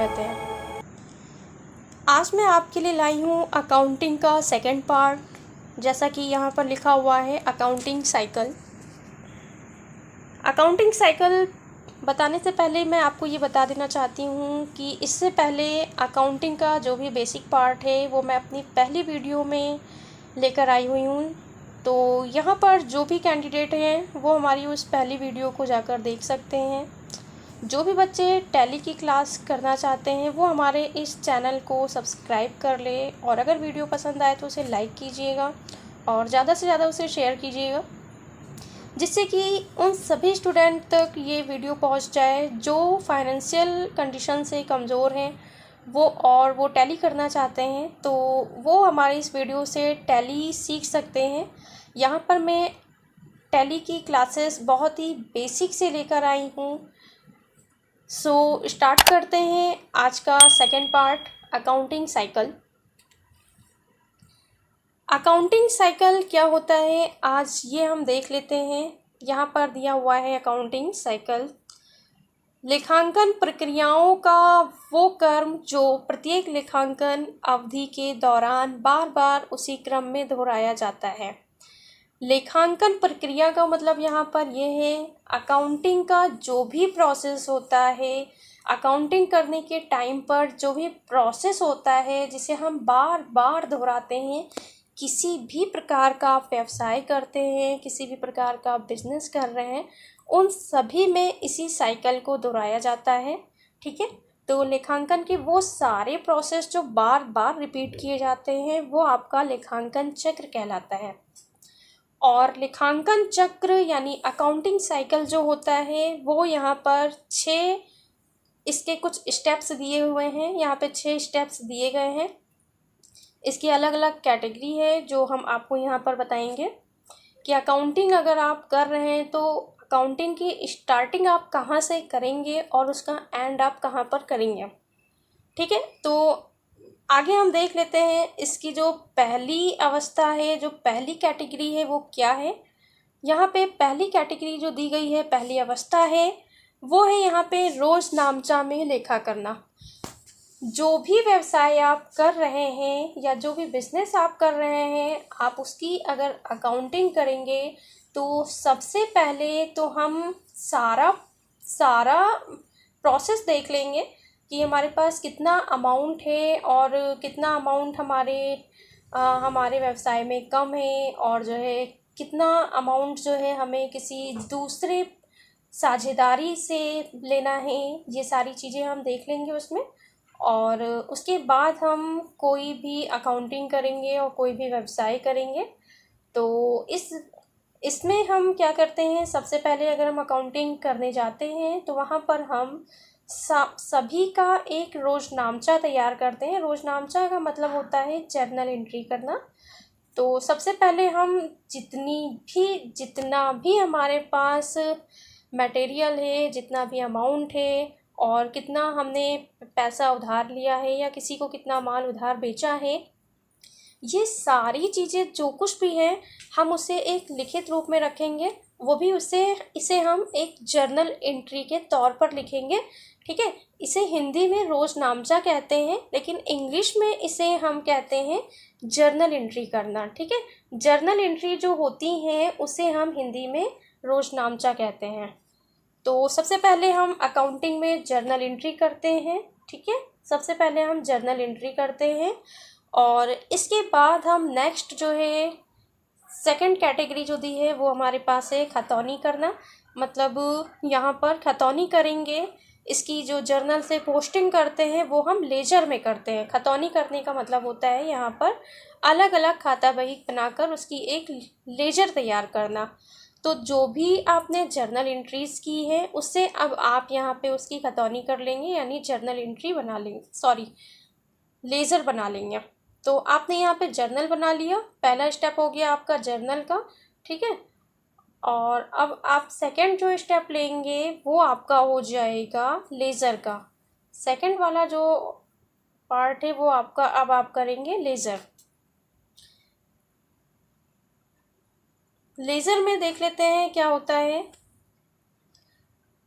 स्वागत है। आज मैं आपके लिए लाई हूँ अकाउंटिंग का सेकंड पार्ट, जैसा कि यहाँ पर लिखा हुआ है अकाउंटिंग साइकिल। अकाउंटिंग साइकिल बताने से पहले मैं आपको ये बता देना चाहती हूँ कि इससे पहले अकाउंटिंग का जो भी बेसिक पार्ट है वो मैं अपनी पहली वीडियो में लेकर आई हुई हूँ। तो यहाँ पर जो भी कैंडिडेट हैं वो हमारी उस पहली वीडियो को जाकर देख सकते हैं। जो भी बच्चे टैली की क्लास करना चाहते हैं वो हमारे इस चैनल को सब्सक्राइब कर ले, और अगर वीडियो पसंद आए तो उसे लाइक कीजिएगा और ज़्यादा से ज़्यादा उसे शेयर कीजिएगा, जिससे कि उन सभी स्टूडेंट तक ये वीडियो पहुंच जाए जो फाइनेंशियल कंडीशन से कमज़ोर हैं वो टैली करना चाहते हैं। तो वो हमारी इस वीडियो से टैली सीख सकते हैं। यहाँ पर मैं टैली की क्लासेस बहुत ही बेसिक से लेकर आई हूँ। सो स्टार्ट करते हैं आज का second part, accounting cycle. Accounting cycle क्या होता है आज ये हम देख लेते हैं। यहाँ पर दिया हुआ है अकाउंटिंग साइकिल, लेखांकन प्रक्रियाओं का वो कर्म जो प्रत्येक लेखांकन अवधि के दौरान बार बार उसी क्रम में दोहराया जाता है। लेखांकन प्रक्रिया का मतलब यहाँ पर ये है अकाउंटिंग का जो भी प्रोसेस होता है, अकाउंटिंग करने के टाइम पर जो भी प्रोसेस होता है जिसे हम बार बार दोहराते हैं। किसी भी प्रकार का आप व्यवसाय करते हैं, किसी भी प्रकार का बिजनेस कर रहे हैं, उन सभी में इसी साइकिल को दोहराया जाता है। ठीक है, तो लेखांकन के वो सारे प्रोसेस जो बार बार रिपीट किए जाते हैं वो आपका लेखांकन चक्र कहलाता है। और लेखांकन चक्र यानी अकाउंटिंग साइकिल जो होता है वो यहाँ पर 6 इसके कुछ स्टेप्स दिए हुए हैं। यहाँ पे 6 स्टेप्स दिए गए हैं। इसकी अलग अलग कैटेगरी है जो हम आपको यहाँ पर बताएंगे कि अकाउंटिंग अगर आप कर रहे हैं तो अकाउंटिंग की स्टार्टिंग आप कहाँ से करेंगे और उसका एंड आप कहाँ पर करेंगे। ठीक है, तो आगे हम देख लेते हैं इसकी जो पहली अवस्था है, जो पहली कैटेगरी है वो क्या है। यहाँ पे पहली कैटेगरी जो दी गई है, पहली अवस्था है वो है यहाँ पे रोज नामचा में लेखा करना। जो भी व्यवसाय आप कर रहे हैं या जो भी बिजनेस आप कर रहे हैं, आप उसकी अगर अकाउंटिंग करेंगे तो सबसे पहले तो हम सारा प्रोसेस देख लेंगे कि हमारे पास कितना अमाउंट है और कितना अमाउंट हमारे व्यवसाय में कम है, और जो है कितना अमाउंट जो है हमें किसी दूसरे साझेदारी से लेना है। ये सारी चीज़ें हम देख लेंगे उसमें, और उसके बाद हम कोई भी अकाउंटिंग करेंगे और कोई भी व्यवसाय करेंगे। तो इसमें हम क्या करते हैं, सबसे पहले अगर हम अकाउंटिंग करने जाते हैं तो वहाँ पर हम सभी का एक रोजनामचा तैयार करते हैं। रोजनामचा का मतलब होता है जर्नल एंट्री करना। तो सबसे पहले हम जितना भी हमारे पास मटेरियल है, जितना भी अमाउंट है और कितना हमने पैसा उधार लिया है या किसी को कितना माल उधार बेचा है, ये सारी चीज़ें जो कुछ भी है हम उसे एक लिखित रूप में रखेंगे। वो भी इसे हम एक जर्नल एंट्री के तौर पर लिखेंगे। ठीक है, इसे हिंदी में रोजनामचा कहते हैं, लेकिन इंग्लिश में इसे हम कहते हैं जर्नल एंट्री करना। ठीक है, जर्नल एंट्री जो होती हैं उसे हम हिंदी में रोजनामचा कहते हैं। तो सबसे पहले हम अकाउंटिंग में जर्नल एंट्री करते हैं। ठीक है, सबसे पहले हम जर्नल एंट्री करते हैं और इसके बाद हम नेक्स्ट जो है सेकंड कैटेगरी जो दी है वो हमारे पास है खतौनी करना। मतलब यहाँ पर खतौनी करेंगे, इसकी जो जर्नल से पोस्टिंग करते हैं वो हम लेजर में करते हैं। खतौनी करने का मतलब होता है यहाँ पर अलग अलग खाता बही बनाकर उसकी एक लेजर तैयार करना। तो जो भी आपने जर्नल एंट्रीज की है उससे अब आप यहाँ पे उसकी खतौनी कर लेंगे, यानी जर्नल एंट्री बना लेंगे, लेज़र बना लेंगे। तो आपने यहाँ पे जर्नल बना लिया, पहला स्टेप हो गया आपका जर्नल का। ठीक है, और अब आप सेकंड जो स्टेप लेंगे वो आपका हो जाएगा लेज़र का। सेकंड वाला जो पार्ट है वो आपका अब आप करेंगे लेज़र। लेज़र में देख लेते हैं क्या होता है।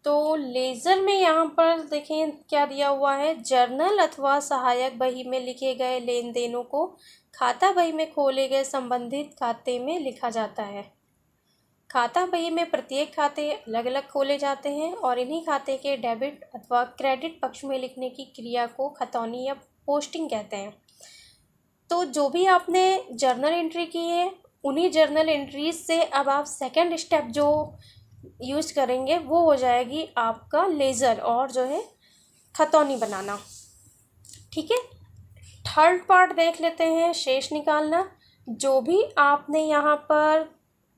तो लेज़र में यहाँ पर देखें क्या दिया हुआ है, जर्नल अथवा सहायक बही में लिखे गए लेन देनों को खाता बही में खोले गए संबंधित खाते में लिखा जाता है। खाता बही में प्रत्येक खाते अलग अलग खोले जाते हैं और इन्हीं खाते के डेबिट अथवा क्रेडिट पक्ष में लिखने की क्रिया को खतौनी या पोस्टिंग कहते हैं। तो जो भी आपने जर्नल एंट्री की है, उन्हीं जर्नल एंट्रीज से अब आप सेकंड स्टेप जो यूज़ करेंगे वो हो जाएगी आपका लेज़र और जो है खतौनी बनाना। ठीक है, थर्ड पार्ट देख लेते हैं, शेष निकालना। जो भी आपने यहाँ पर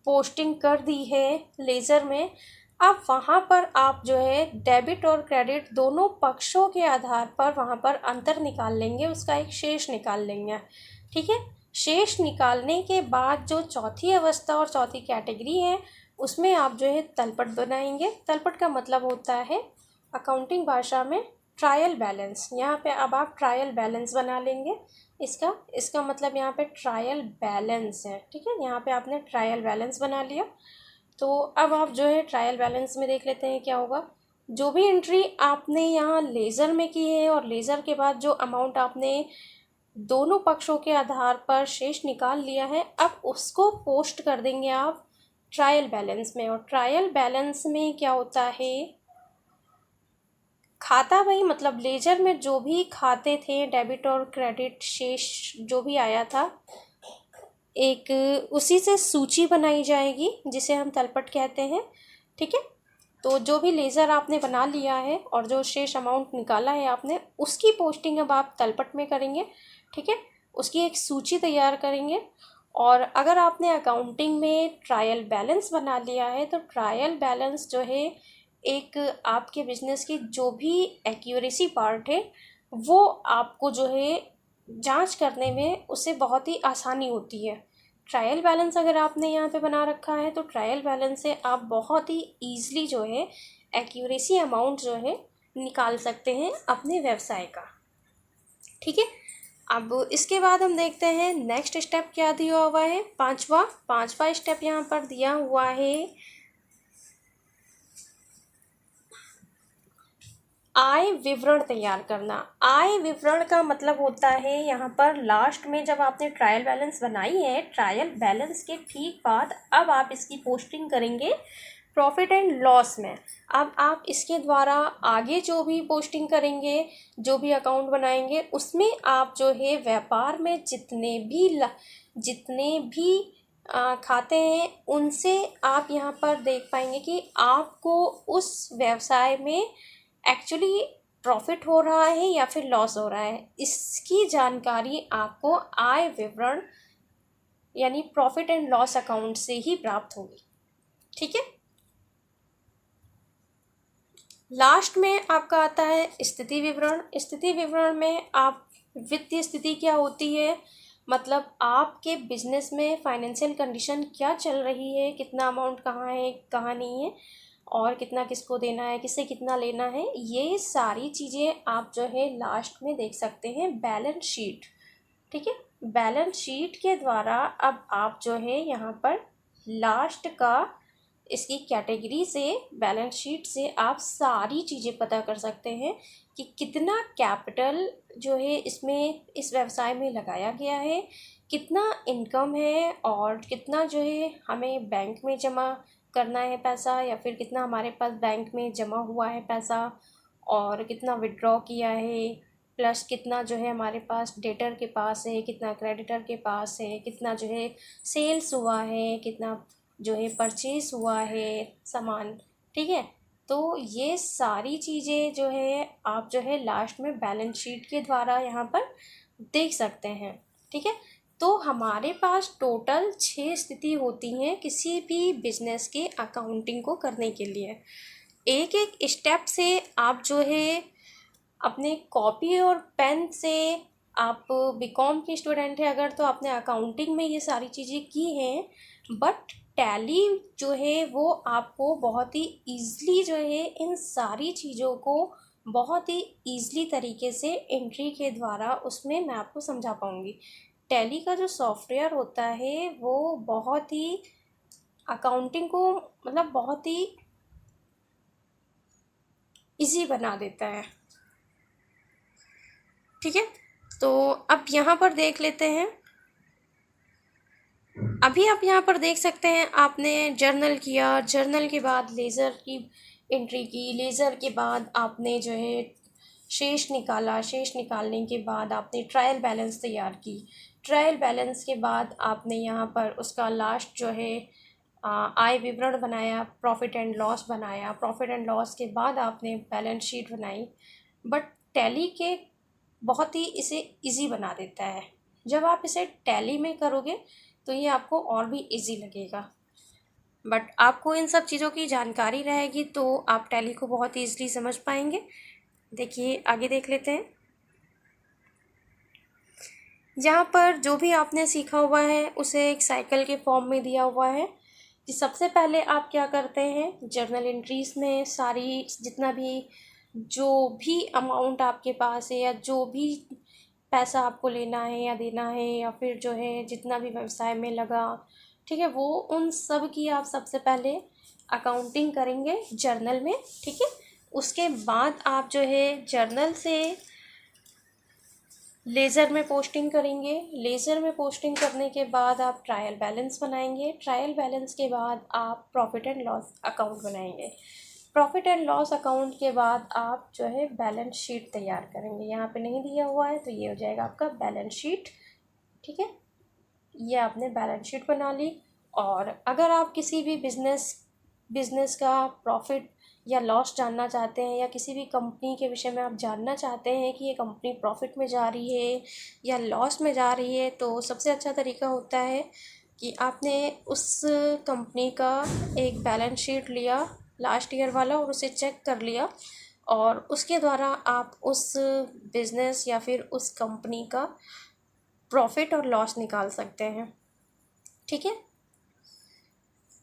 पोस्टिंग कर दी है लेज़र में, अब वहाँ पर आप जो है डेबिट और क्रेडिट दोनों पक्षों के आधार पर वहाँ पर अंतर निकाल लेंगे, उसका एक शेष निकाल लेंगे। ठीक है, शेष निकालने के बाद जो चौथी अवस्था और चौथी कैटेगरी है उसमें आप जो है तलपट बनाएंगे। तलपट का मतलब होता है अकाउंटिंग भाषा में ट्रायल बैलेंस। यहाँ पे अब आप ट्रायल बैलेंस बना लेंगे। इसका मतलब यहाँ पे ट्रायल बैलेंस है। ठीक है, यहाँ पे आपने ट्रायल बैलेंस बना लिया। तो अब आप जो है ट्रायल बैलेंस में देख लेते हैं क्या होगा। जो भी एंट्री आपने यहाँ लेज़र में की है और लेज़र के बाद जो अमाउंट आपने दोनों पक्षों के आधार पर शेष निकाल लिया है, अब उसको पोस्ट कर देंगे आप ट्रायल बैलेंस में। और ट्रायल बैलेंस में क्या होता है, खाता बही मतलब लेजर में जो भी खाते थे डेबिट और क्रेडिट शेष जो भी आया था, एक उसी से सूची बनाई जाएगी जिसे हम तलपट कहते हैं। ठीक है, तो जो भी लेज़र आपने बना लिया है और जो शेष अमाउंट निकाला है आपने, उसकी पोस्टिंग अब आप तलपट में करेंगे। ठीक है, उसकी एक सूची तैयार करेंगे। और अगर आपने अकाउंटिंग में ट्रायल बैलेंस बना लिया है तो ट्रायल बैलेंस जो है एक आपके बिजनेस की जो भी एक्यूरेसी पार्ट है वो आपको जो है जांच करने में उससे बहुत ही आसानी होती है। ट्रायल बैलेंस अगर आपने यहाँ पे बना रखा है तो ट्रायल बैलेंस से आप बहुत ही ईजिली जो है एक्यूरेसी अमाउंट जो है निकाल सकते हैं अपने व्यवसाय का। ठीक है, अब इसके बाद हम देखते हैं नेक्स्ट स्टेप क्या दिया हुआ है। पांचवा स्टेप यहाँ पर दिया हुआ है आय विवरण तैयार करना। आय विवरण का मतलब होता है यहाँ पर लास्ट में जब आपने ट्रायल बैलेंस बनाई है, ट्रायल बैलेंस के ठीक बाद अब आप इसकी पोस्टिंग करेंगे प्रॉफिट एंड लॉस में। अब आप इसके द्वारा आगे जो भी पोस्टिंग करेंगे, जो भी अकाउंट बनाएंगे, उसमें आप जो है व्यापार में जितने भी खाते हैं उनसे आप यहाँ पर देख पाएंगे कि आपको उस व्यवसाय में एक्चुअली प्रॉफिट हो रहा है या फिर लॉस हो रहा है। इसकी जानकारी आपको आय विवरण यानी प्रॉफिट एंड लॉस अकाउंट से ही प्राप्त होगी। ठीक है, लास्ट में आपका आता है स्थिति विवरण। स्थिति विवरण में आप वित्तीय स्थिति क्या होती है, मतलब आपके बिजनेस में फाइनेंशियल कंडीशन क्या चल रही है, कितना अमाउंट कहाँ है कहाँ नहीं है, और कितना किसको देना है, किससे कितना लेना है, ये सारी चीज़ें आप जो है लास्ट में देख सकते हैं बैलेंस शीट। ठीक है, बैलेंस शीट के द्वारा अब आप जो है यहाँ पर लास्ट का इसकी कैटेगरी से बैलेंस शीट से आप सारी चीज़ें पता कर सकते हैं कि कितना कैपिटल जो है इसमें इस व्यवसाय में लगाया गया है, कितना इनकम है, और कितना जो है हमें बैंक में जमा करना है पैसा, या फिर कितना हमारे पास बैंक में जमा हुआ है पैसा, और कितना विड्रॉ किया है, प्लस कितना जो है हमारे पास डेटर के पास है, कितना क्रेडिटर के पास है, कितना जो है सेल्स हुआ है, कितना जो है परचेज हुआ है सामान। ठीक है, तो ये सारी चीज़ें जो है आप जो है लास्ट में बैलेंस शीट के द्वारा यहाँ पर देख सकते हैं। ठीक है, तो हमारे पास टोटल 6 स्थिति होती हैं किसी भी बिजनेस के अकाउंटिंग को करने के लिए। एक एक स्टेप से आप जो है अपने कॉपी और पेन से, आप बीकॉम के स्टूडेंट हैं अगर तो आपने अकाउंटिंग में ये सारी चीज़ें की हैं, बट टैली जो है वो आपको बहुत ही ईज़िली जो है इन सारी चीज़ों को बहुत ही ईज़िली तरीके से एंट्री के द्वारा उसमें मैं आपको समझा पाऊँगी। टैली का जो सॉफ्टवेयर होता है वो बहुत ही अकाउंटिंग को मतलब बहुत ही इजी बना देता है। ठीक है, तो अब यहाँ पर देख लेते हैं। अभी आप यहाँ पर देख सकते हैं, आपने जर्नल किया, जर्नल के बाद लेज़र की एंट्री की, लेज़र के बाद आपने जो है शेष निकाला, शेष निकालने के बाद आपने ट्रायल बैलेंस तैयार की, ट्रायल बैलेंस के बाद आपने यहाँ पर उसका लास्ट जो है आय विवरण बनाया, प्रॉफिट एंड लॉस बनाया, प्रॉफिट एंड लॉस के बाद आपने बैलेंस शीट बनाई। बट टैली के बहुत ही इसे इजी बना देता है। जब आप इसे टैली में करोगे तो ये आपको और भी इजी लगेगा। बट आपको इन सब चीज़ों की जानकारी रहेगी तो आप टैली को बहुत ईज़िली समझ पाएंगे। देखिए, आगे देख लेते हैं। यहाँ पर जो भी आपने सीखा हुआ है उसे एक साइकिल के फॉर्म में दिया हुआ है कि सबसे पहले आप क्या करते हैं, जर्नल एंट्रीज़ में सारी जितना भी जो भी अमाउंट आपके पास है या जो भी पैसा आपको लेना है या देना है या फिर जो है जितना भी व्यवसाय में लगा, ठीक है, वो उन सब की आप सबसे पहले अकाउंटिंग करेंगे जर्नल में। ठीक है, उसके बाद आप जो है जर्नल से लेज़र में पोस्टिंग करेंगे, लेज़र में पोस्टिंग करने के बाद आप ट्रायल बैलेंस बनाएंगे, ट्रायल बैलेंस के बाद आप प्रॉफिट एंड लॉस अकाउंट बनाएंगे, प्रॉफिट एंड लॉस अकाउंट के बाद आप जो है बैलेंस शीट तैयार करेंगे। यहाँ पे नहीं दिया हुआ है तो ये हो जाएगा आपका बैलेंस शीट। ठीक है, ये आपने बैलेंस शीट बना ली। और अगर आप किसी भी बिजनेस का प्रॉफिट या लॉस जानना चाहते हैं या किसी भी कंपनी के विषय में आप जानना चाहते हैं कि ये कंपनी प्रॉफिट में जा रही है या लॉस में जा रही है, तो सबसे अच्छा तरीका होता है कि आपने उस कंपनी का एक बैलेंस शीट लिया लास्ट ईयर वाला और उसे चेक कर लिया और उसके द्वारा आप उस बिज़नेस या फिर उस कंपनी का प्रॉफिट और लॉस निकाल सकते हैं। ठीक है,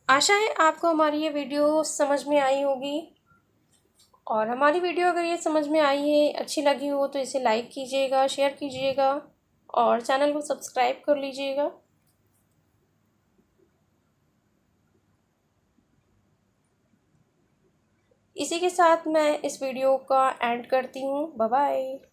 आशा है आपको हमारी ये वीडियो समझ में आई होगी। और हमारी वीडियो अगर ये समझ में आई है, अच्छी लगी हो तो इसे लाइक कीजिएगा, शेयर कीजिएगा और चैनल को सब्सक्राइब कर लीजिएगा। इसी के साथ मैं इस वीडियो का एंड करती हूँ। Bye bye.